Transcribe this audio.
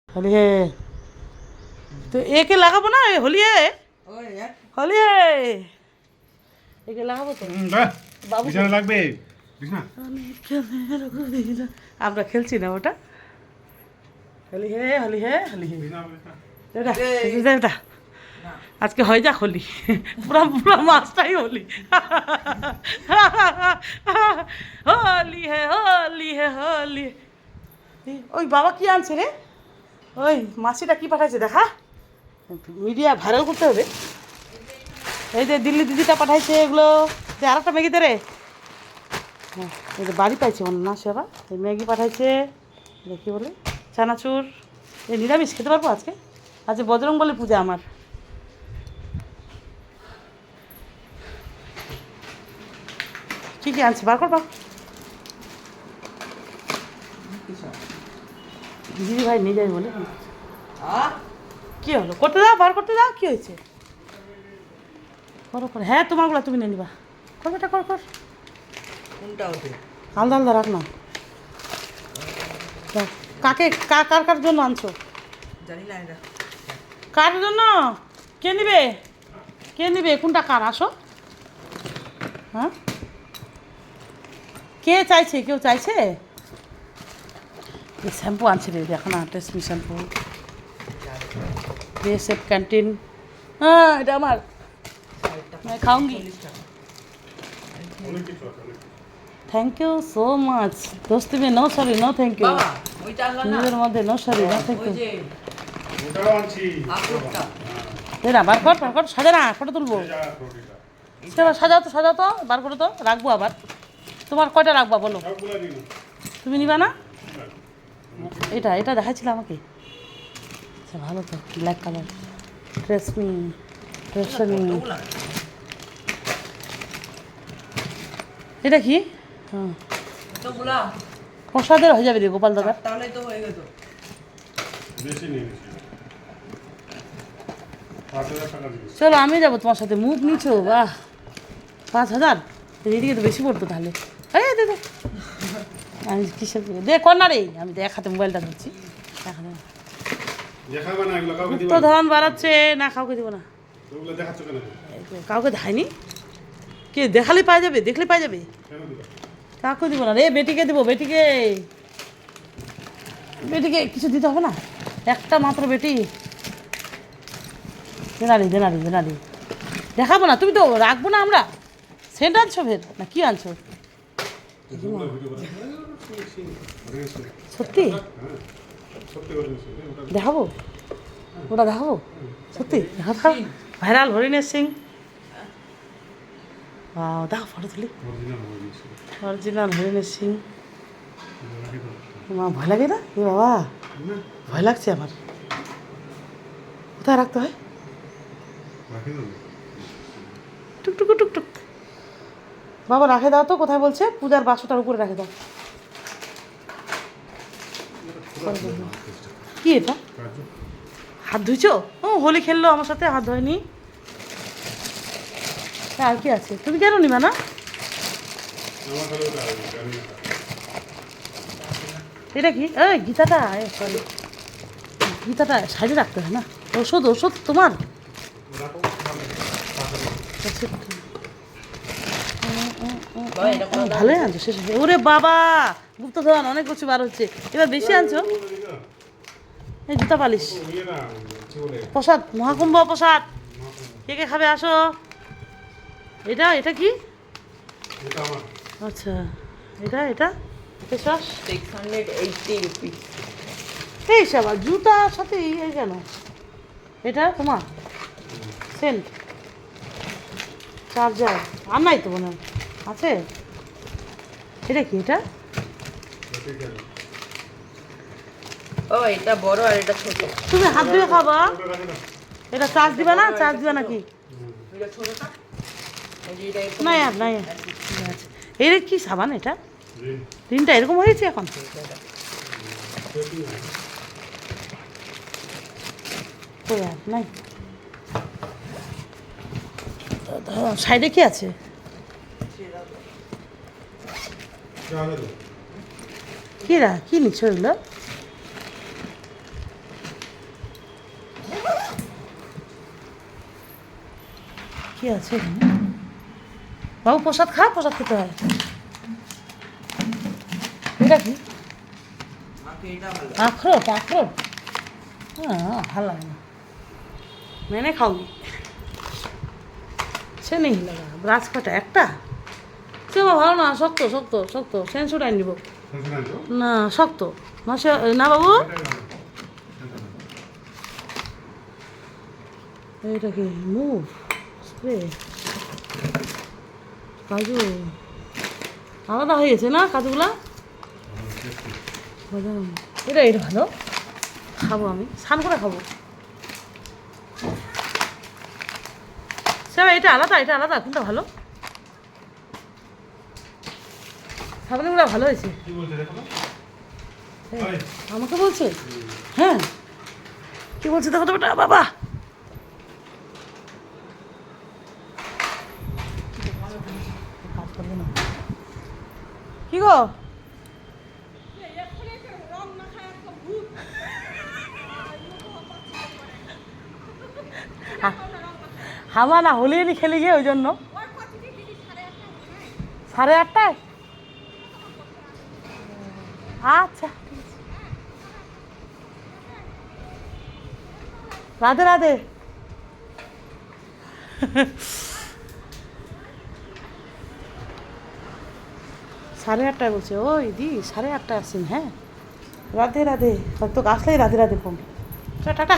होली है तो एक लागाबो ना होली है होली है एक लागाबो तो বাবু বিছানা লাগবে বিছানা আমরা খেলছি না ওটা হোলি হে হোলি হে হোলি হে এটা এটা আজকে হয়ে যাক হোলি পুরো পুরো মাসটাই হোলি হোলি হে হোলি হে হোলি ওই বাবা কি আনছে রে ওই মাসিটা কি পাঠাইছে দেখা মিডিয়া ভাইরাল করতে হবে এই যে দিল্লি দিদিটা পাঠাইছে এগুলো আর একটা ম্যাগি দে রে হ্যাঁ এই যে বাড়ি পাইছে মনে না সে আবার এই ম্যাগি পাঠাইছে দেখি বলে চানাচুর এই নিরামিষ খেতে পারবো আজকে আজকে বজরং বলে পূজা আমার কী কী আনছে বার কর বাবা দিদি ভাই নিয়ে যাই বলে কী হলো করতে দাও বার করতে দাও কী হয়েছে করো করো হ্যাঁ তোমারগুলো তুমি নিয়ে নিবা কর বেটা কর কর আলাদা আলাদা রাখ না কাকে কার কার জন্য আনছো জানি না এটা কার জন্য কে নিবে কোনটা কার আসো হ্যাঁ কে চাইছে কেউ চাইছে শ্যাম্পু আনছে রে দেখো না ট্রেসমি শ্যাম্পু বিএসএফ ক্যান্টিন হ্যাঁ এটা আমার मैं खाऊंगी थैंक यू सो मच दोस्ती में no sorry no thank you বাবা ওইটা আনলা না নিজের মধ্যে নো সরি নো থ্যাংক ওই ইউ যে ওটাও আনছি আপলোডটা এই না বার কর সাজা না ফটো তুলবো সাজাও তো বার করে তো রাখবো আবার তোমার কয়টা রাখবা বলো সবগুলা দিন তুমি নিবা না এটা দেখাচ্ছিল আমাকে আচ্ছা ভালো তো ব্ল্যাক কালার ট্রেসমি এটা কি হ্যাঁ কতগুলা প্রসাদের হয়ে যাবে রে গোপাল দাদা তাহলে তো হয়ে গেল বেশি নিয়ে নিছি 5000 টাকা দিবি চলো আমি যাবো তোমার সাথে মুখ নিছো বাহ 5000 এদিকে তো বেশি পড়তো তাহলে আরে দে আমি কিসের দে কর না রে আমি দেখাতে মোবাইলটা ধরছি দেখাবে না এগুলো কাউকে দিবা তো ধন বাড়াচ্ছে না কাউকে দিব না ওগুলো দেখাচ্ছ কেন কাউকে দেখায়নি কে দেখালে পাওয়া যাবে দেখলে পাওয়া যাবে কেন দিবা কাউকে দিব না রে বেটিকে দেবো বেটিকে কিছু দিতে হবে না একটা মাত্র বেটি জেনারি দেখাবো না তুমি তো রাখবো না আমরা সেন্ট আনছো ফের না কি আনছো সত্যি সত্যি করে নিছি ওটা দেখাবো ওটা দেখাবো সত্যি দেখা ভাইরাল হরিণের সিং দেখো ফটো তুলি অরিজিনাল হয়ে গেছে অরিজিনাল হরিণের সিং রাখি দাও মা ভয় লাগে না এ বাবা না ভয় লাগছে আমার কোথায় রাখতে হয় রাখি দাও টুকটুক বাবা রাখে দাও তো কোথায় বলছে পূজার বাক্সটার উপরে রাখে দাও কি এটা কাজু হাত ধুইছো ও হোলি খেললো আমার সাথে হাত ধোয়নি আর কি আছে তুমি কেন নিবা না আমার কাছে ওটা জানি না এটা কি গীতাটা সরি গীতাটা সাইডে রাখতে হয় না ওষুধ তোমার রাখো বাবা এটা কোন ভালোই আনছো শেষ ওরে বাবা গুপ্তধন অনেক কিছু বার হচ্ছে এবার বেশি আনছো এই জুতা পালিশ ইয়ে না কি বলে প্রসাদ মহাকুম্ভ প্রসাদ কে খাবে আসো এটা কি এটা আমার আচ্ছা এটা ফেসওয়াশ 680 রুপি এই সবা জুতার সাথে এই কেন এটা তোমার সেন্ট চার্জার আর নাই তো মনে হয় আছে এটা কি এটা ঠিক আছে ও এটা বড় আর এটা ছোট তুমি হাত ধুয়ে খাবা ওটা রাখি দাও এটা চার্জ দিবা নাকি এটা ছোটটা এই যে এটা একটু নাই আর আচ্ছা এটা কি সাবান এটা রিন রিনটা এরকম হয়েছে এখন কই আর নাই সাইডে কি আছে যা দাও কি নিচ্ছ এগুলো কি আছে এখানে? বাবু প্রসাদ খা, প্রসাদ খেতে হয়। এটা কি? আমাকে এটা ভালো আখরোট, আখরোট। হ্যাঁ, ভালো লাগে না। मैंने खाऊंगी। সে নেই লাগা ব্রাশ কাটা একটা সে আমার ভালো না, শক্ত শক্ত শক্ত সেন্সুটাই নিব শুনছেন না তো? না, শক্ত মাসে না বাবু। এটাই ভালো। এটা না। এটা কি মুভ স্প্রে কাজু আলাদা হয়ে গেছে না কাজুগুলা? বাদাম এটা এটা ভালো, খাবো আমি, স্নান করে খাবো। সে এটা আলাদা, এটা আলাদা, কোনটা ভালো? সাবনগুলো ভালো হয়েছে। কি বলছে দেখো তো? এই, ওই। আমাকে বলছে? হ্যাঁ, কি বলছে দেখো তো বেটা বাবা। কাজ করবে না। কি গো? হামা না হোলি হোলি খেলে গিয়ে ওই জন্য 8:30। আচ্ছা, রাধে রাধে। 8:30 বলছে, ওই দি 8:30 আসছেন। হ্যাঁ, রাধে রাধে, হয়তো আসলেই রাধে রাধে ফোন। টাটা।